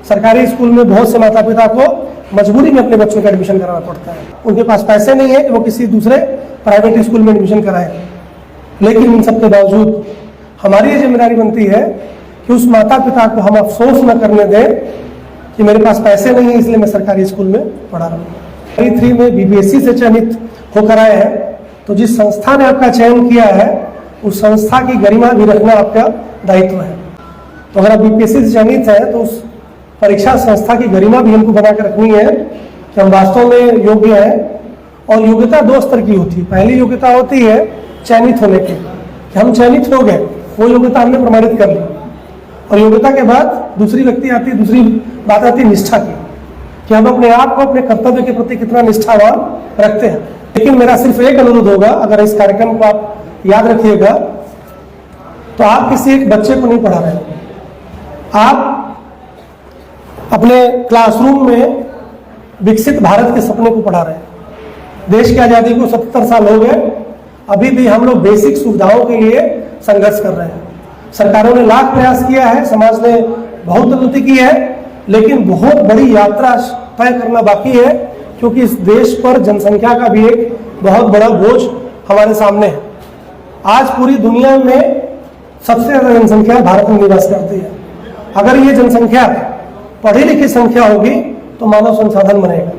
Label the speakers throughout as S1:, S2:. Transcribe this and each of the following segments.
S1: सरकारी स्कूल में बहुत से माता पिता को मजबूरी में अपने बच्चों का एडमिशन कराना पड़ता है। उनके पास पैसे नहीं है कि वो किसी दूसरे प्राइवेट स्कूल में एडमिशन कराएं, लेकिन इन सब के बावजूद हमारी ये जिम्मेदारी बनती है कि उस माता पिता को हम अफसोस न करने दें कि मेरे पास पैसे नहीं है इसलिए मैं सरकारी स्कूल में पढ़ा रहा हूँ। 3 में बीपीएससी से चयनित होकर आए हैं, तो जिस संस्था ने आपका चयन किया है उस संस्था की गरिमा भी रखना आपका दायित्व है। तो अगर आप बीपीएससी से चयनित है तो उस परीक्षा संस्था की गरिमा भी हमको बनाकर रखनी है कि हम वास्तव में योग्य हैं। और योग्यता 2 स्तर की होती है। पहली योग्यता होती है चयनित होने की, कि हम चयनित हो गए, वो योग्यता हमने प्रमाणित कर ली। और योग्यता के बाद दूसरी बात आती है निष्ठा की, कि हम अपने आप को अपने कर्तव्य के प्रति कितना निष्ठावान रखते हैं। लेकिन मेरा सिर्फ एक अनुरोध होगा, अगर इस कार्यक्रम को आप याद रखिएगा, तो आप किसी एक बच्चे को नहीं पढ़ा रहे हैं, आप अपने क्लासरूम में विकसित भारत के सपने को पढ़ा रहे हैं। देश की आज़ादी को 77 साल हो गए, अभी भी हम लोग बेसिक सुविधाओं के लिए संघर्ष कर रहे हैं। सरकारों ने लाख प्रयास किया है, समाज ने बहुत उन्नति की है, लेकिन बहुत बड़ी यात्रा तय करना बाकी है, क्योंकि इस देश पर जनसंख्या का भी एक बहुत बड़ा बोझ हमारे सामने है। आज पूरी दुनिया में सबसे ज्यादा जनसंख्या भारत में निवास करती है। अगर ये जनसंख्या पढ़ी लिखी संख्या होगी तो मानव संसाधन बनेगा,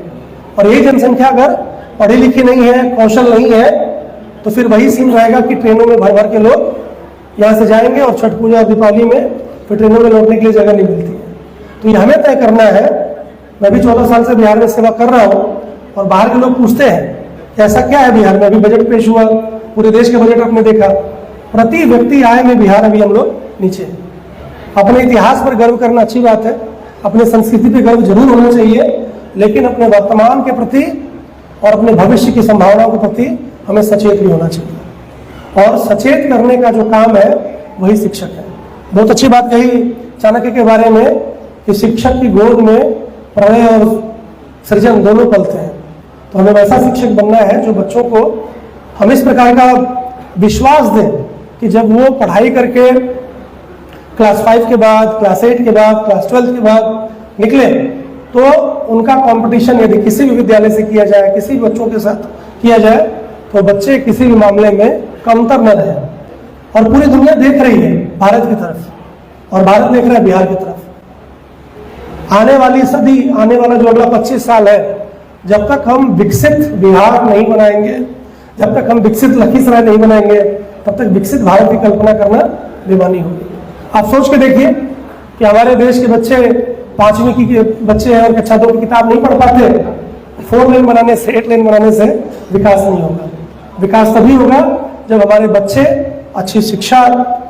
S1: और ये जनसंख्या अगर पढ़ी लिखी नहीं है, कौशल नहीं है, तो फिर वही सीन रहेगा कि ट्रेनों में भर भर के लोग यहाँ से जाएंगे और छठ पूजा और दीपावली में फिर ट्रेनों में लौटने के लिए जगह नहीं मिलती है। तो ये हमें तय करना है। मैं भी 14 साल से बिहार में सेवा कर रहा हूँ, और बाहर के लोग पूछते हैं कि ऐसा क्या है बिहार में। अभी बजट पेश हुआ, पूरे देश के बजट आपने देखा, प्रति व्यक्ति आय में बिहार अभी हम लोग नीचे हैं। अपने इतिहास पर गर्व करना अच्छी बात है, अपने संस्कृति पर गर्व जरूर होना चाहिए, लेकिन अपने वर्तमान के प्रति और अपने भविष्य की संभावनाओं के प्रति हमें सचेत भी होना चाहिए। और सचेत करने का जो काम है वही शिक्षक है। बहुत अच्छी बात कही चाणक्य के बारे में कि शिक्षक की गोद में प्रणय और सृजन दोनों पलते हैं। तो हमें वैसा शिक्षक बनना है जो बच्चों को हम इस प्रकार का विश्वास दें कि जब वो पढ़ाई करके क्लास 5 के बाद, क्लास 8 के बाद, क्लास 12 के बाद निकले, तो उनका कंपटीशन यदि किसी भी विद्यालय से किया जाए, किसी भी बच्चों के साथ किया जाए, तो बच्चे किसी भी मामले में कमतर न रहे। और पूरी दुनिया देख रही है भारत की तरफ, और भारत देख रहा है बिहार की तरफ। आने वाली सदी, आने वाला जो अगला 25 साल है, जब तक हम विकसित बिहार नहीं बनाएंगे, जब तक हम विकसित लखीसराय नहीं बनाएंगे, तब तक विकसित भारत की कल्पना करना बेमानी होगी। आप सोच के देखिए कि हमारे देश के बच्चे 5वीं की बच्चे हैं और कक्षा 2 की किताब नहीं पढ़ पाते, 4 लेन बनाने से, 8 लेन बनाने से विकास नहीं होगा। विकास तभी होगा जब हमारे बच्चे अच्छी शिक्षा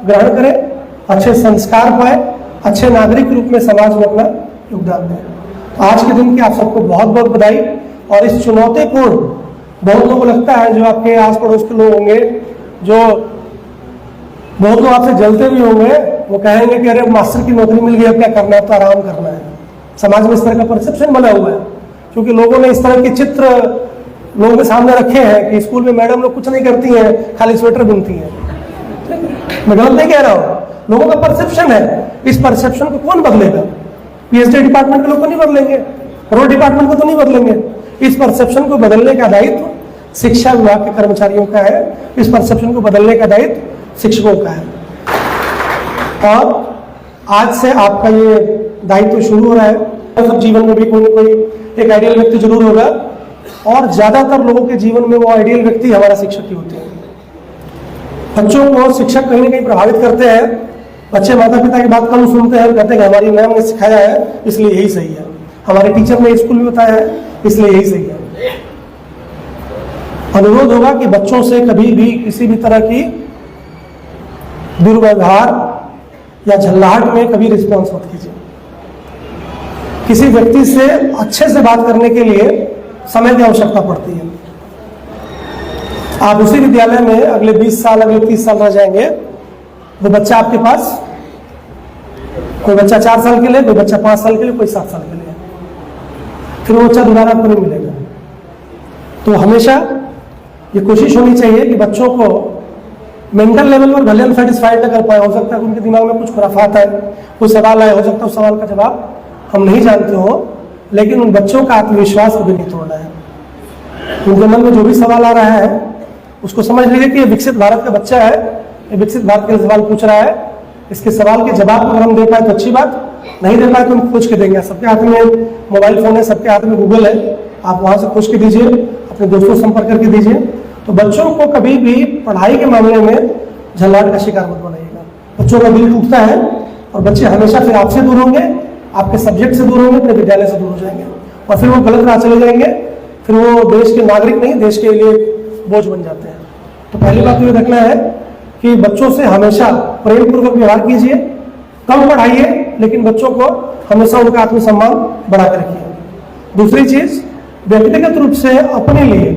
S1: ग्रहण करें, अच्छे संस्कार पाए, अच्छे नागरिक के रूप में समाज में अपना योगदान दें। तो आज के दिन की आप सबको बहुत बहुत बधाई। और इस चुनौतीपूर्ण, बहुत लोगों को लगता है, जो आपके आस पड़ोस के लोग होंगे, जो बहुत लोग आपसे जलते भी होंगे, वो कहेंगे कि अरे मास्टर की नौकरी मिल गई, अब क्या करना है, तो आराम करना है। समाज में इस तरह का परसेप्शन बना हुआ है, क्योंकि लोगों ने इस तरह के चित्र लोगों के सामने रखे हैं कि स्कूल में मैडम लोग कुछ नहीं करती हैं, खाली स्वेटर बुनती हैं। मैं गलत नहीं कह रहा हूँ, लोगों का परसेप्शन है। इस परसेप्शन को कौन बदलेगा? पीएचडी डिपार्टमेंट के लोग को नहीं बदलेंगे, रोड डिपार्टमेंट को तो नहीं बदलेंगे। इस परसेप्शन को बदलने का दायित्व शिक्षा विभाग के कर्मचारियों का है, इस परसेप्शन को बदलने का दायित्व शिक्षकों का है। और आज से आपका ये दायित्व शुरू हो रहा है। सब जीवन में भी कोई ना कोई एक आइडियल व्यक्ति जरूर होगा, और ज्यादातर लोगों के जीवन में वो आइडियल व्यक्ति हमारा शिक्षक ही होते हैं। बच्चों को शिक्षक कहीं ना कहीं प्रभावित करते हैं। बच्चे माता पिता की बात कम सुनते हैं, कहते हैं कि हमारी मैम ने सिखाया है इसलिए यही सही है, हमारे टीचर ने स्कूल में बताया है इसलिए यही सही है। अनुरोध होगा कि बच्चों से कभी भी किसी भी तरह की दुर्व्यवहार या झल्लाहट में कभी रिस्पॉन्स मत कीजिए। किसी व्यक्ति से अच्छे से बात करने के लिए समय की आवश्यकता पड़ती है। आप उसी विद्यालय में अगले 20 साल, अगले 30 साल रह जाएंगे, वो बच्चा आपके पास, कोई बच्चा 4 साल के लिए, कोई बच्चा 5 साल के लिए, कोई 7 साल के लिए, फिर वो बच्चा दोबारा आपको नहीं मिलेगा। तो हमेशा ये कोशिश होनी चाहिए कि बच्चों को मेंटल लेवल पर भले हम सेटिस्फाइड न कर पाए, हो सकता है उनके दिमाग में कुछ खुराफात है, कोई सवाल आए, हो सकता है उस सवाल का जवाब हम नहीं जानते हो, लेकिन उन बच्चों का आत्मविश्वास कभी नहीं तोड़ना है। उनके मन में जो भी सवाल आ रहा है उसको समझ लीजिए कि ये विकसित भारत का बच्चा है, ये विकसित भारत के सवाल पूछ रहा है, इसके सवाल के जवाब अगर हम दे पाए तो अच्छी बात, नहीं दे पाए तो हम खोज के देंगे। सबके हाथ में मोबाइल फोन है, सबके हाथ में गूगल है, आप वहां से खोज के दीजिए, अपने दोस्तों से संपर्क करके दीजिए। तो बच्चों को कभी भी पढ़ाई के मामले में झल्लाट का शिकार मत बनाइएगा। बच्चों का दिल टूटता है और बच्चे हमेशा फिर आपसे दूर होंगे, आपके सब्जेक्ट से दूर होंगे, अपने विद्यालय से दूर हो जाएंगे और फिर वो गलत राह चले जाएंगे, फिर वो देश के नागरिक नहीं, देश के लिए बोझ बन जाते हैं। तो पहली बात तो ये रखना है कि बच्चों से हमेशा प्रेम पूर्वक व्यवहार कीजिए, कम पढ़ाइए, लेकिन बच्चों को हमेशा उनका आत्मसम्मान बढ़ा कर रखिए। दूसरी चीज, व्यक्तिगत रूप से अपने लिए,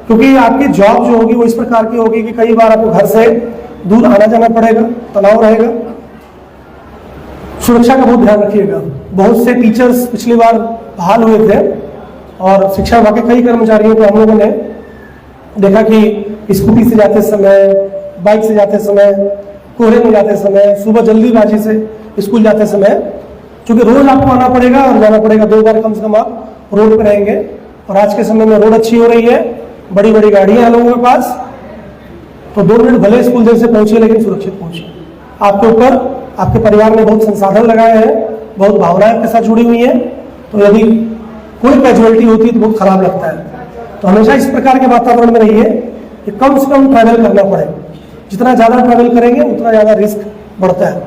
S1: क्योंकि आपकी जॉब जो होगी वो इस प्रकार की होगी कि कई बार आपको घर से दूर आना जाना पड़ेगा, तनाव रहेगा, सुरक्षा का बहुत ध्यान रखिएगा। बहुत से टीचर्स पिछली बार बहाल हुए थे और शिक्षा विभाग के कई कर्मचारियों को हम लोगों ने देखा कि स्कूटी से जाते समय, बाइक से जाते समय, कोहरे में जाते समय, सुबह जल्दीबाजी से स्कूल जाते समय, क्योंकि रोज आपको आना पड़ेगा और जाना पड़ेगा, 2 बार कम से कम आप रोड पर रहेंगे। और आज के समय में रोड अच्छी हो रही है, बड़ी बड़ी गाड़ियां हैं लोगों के पास, तो 2 मिनट भले स्कूल देर से पहुंचे लेकिन सुरक्षित पहुंचे। आपके ऊपर आपके परिवार ने बहुत संसाधन लगाए हैं, बहुत भावनाएं आपके साथ जुड़ी हुई हैं, तो यदि कोई कैजुअलिटी होती है तो बहुत खराब लगता है। तो हमेशा इस प्रकार के वातावरण में रहिए कि कम से कम ट्रैवल करना पड़े। जितना ज्यादा ट्रैवल करेंगे उतना ज्यादा रिस्क बढ़ता है।